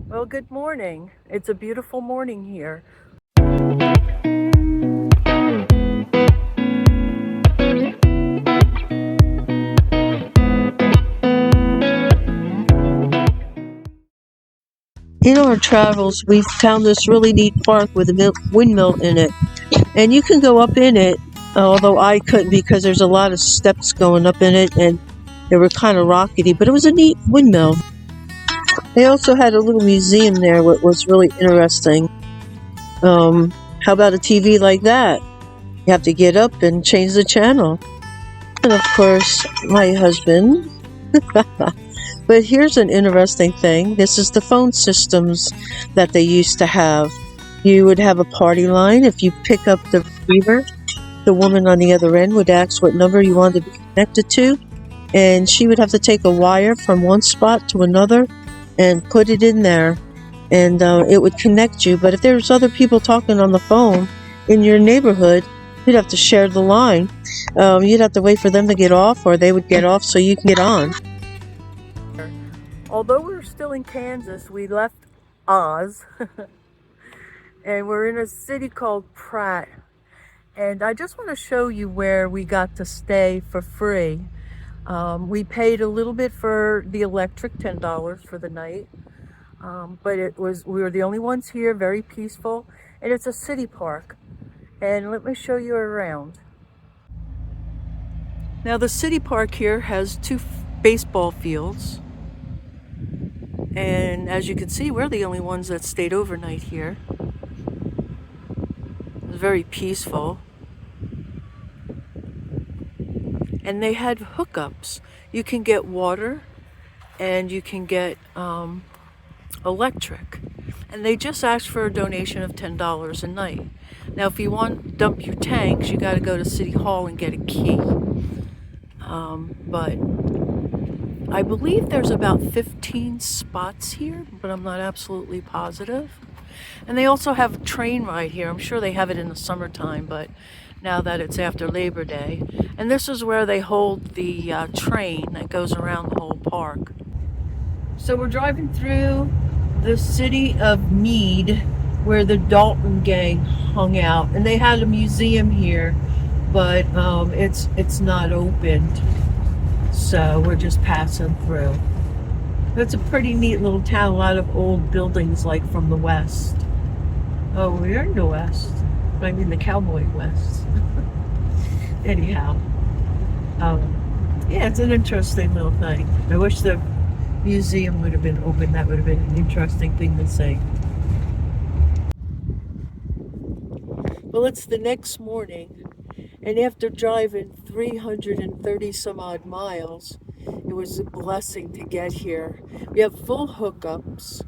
Well, good morning. It's a beautiful morning here. In our travels, we found this really neat park with a windmill in it. And you can go up in it, although I couldn't because there's a lot of steps going up in it and they were kind of rockety, but it was a neat windmill. They also had a little museum there, which was really interesting. How about a TV like that? You have to get up and change the channel. And of course, my husband. But here's an interesting thing. This is the phone systems that they used to have. You would have a party line. If you pick up the receiver, the woman on the other end would ask what number you wanted to be connected to, and she would have to take a wire from one spot to another and put it in there, and it would connect you. But if there's other people talking on the phone in your neighborhood, you'd have to share the line. You'd have to wait for them to get off, or they would get off so you can get on. Although we're still in Kansas, we left Oz and we're in a city called Pratt. And I just want to show you where we got to stay for free. We paid a little bit for the electric, $10 for the night. But we were the only ones here, very peaceful. And it's a city park. And let me show you around. Now the city park here has two baseball fields. And as you can see, we're the only ones that stayed overnight here. It was very peaceful. And they had hookups. You can get water and you can get electric. And they just asked for a donation of $10 a night. Now, if you want to dump your tanks, you got to go to City Hall and get a key. But I believe there's about 15 spots here, but I'm not absolutely positive. And they also have a train ride here. I'm sure they have it in the summertime, but now that it's after Labor Day. And this is where they hold the train that goes around the whole park. So we're driving through the city of Meade, where the Dalton gang hung out. And they had a museum here, but it's not opened. So we're just passing through. It's a pretty neat little town, a lot of old buildings like from the West. Oh, we're in the West. I mean the cowboy West. Anyhow, yeah, it's an interesting little thing. I wish the museum would have been open. That would have been an interesting thing to see. Well, it's the next morning. And after driving 330 some odd miles, it was a blessing to get here. We have full hookups,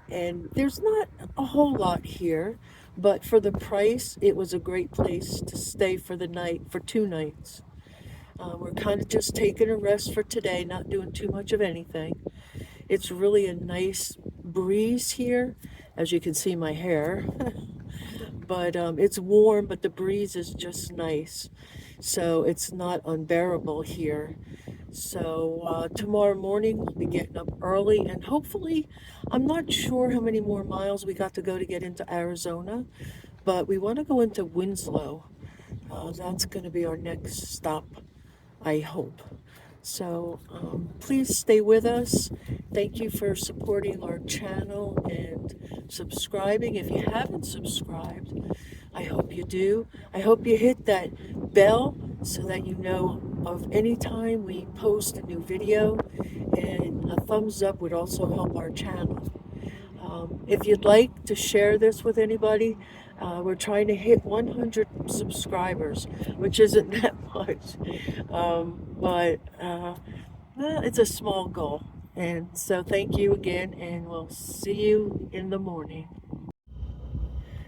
and there's not a whole lot here, but for the price, it was a great place to stay for the night, for 2 nights. We're kind of just taking a rest for today, not doing too much of anything. It's really a nice breeze here, as you can see my hair. But it's warm, but the breeze is just nice. So it's not unbearable here. So tomorrow morning we'll be getting up early, and hopefully, I'm not sure how many more miles we got to go to get into Arizona, but we want to go into Winslow. That's going to be our next stop, I hope. So please stay with us. Thank you for supporting our channel and subscribing. If you haven't subscribed, I hope you do. I hope you hit that bell so that you know of any time we post a new video, and a thumbs up would also help our channel. If you'd like to share this with anybody, we're trying to hit 100 subscribers, which isn't that much, but it's a small goal. And so thank you again, and we'll see you in the morning.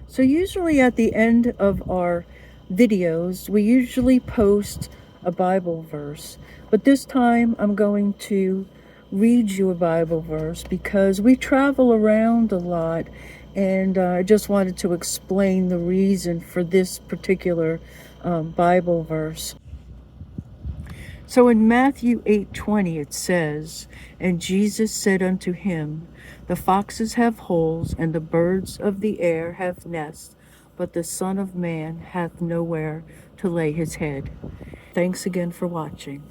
So usually at the end of our videos, we usually post a Bible verse, but this time I'm going to read you a Bible verse because we travel around a lot, and I just wanted to explain the reason for this particular Bible verse. So in Matthew 8:20 it says, "And Jesus said unto him, The foxes have holes, and the birds of the air have nests, but the Son of Man hath nowhere to lay his head." Thanks again for watching.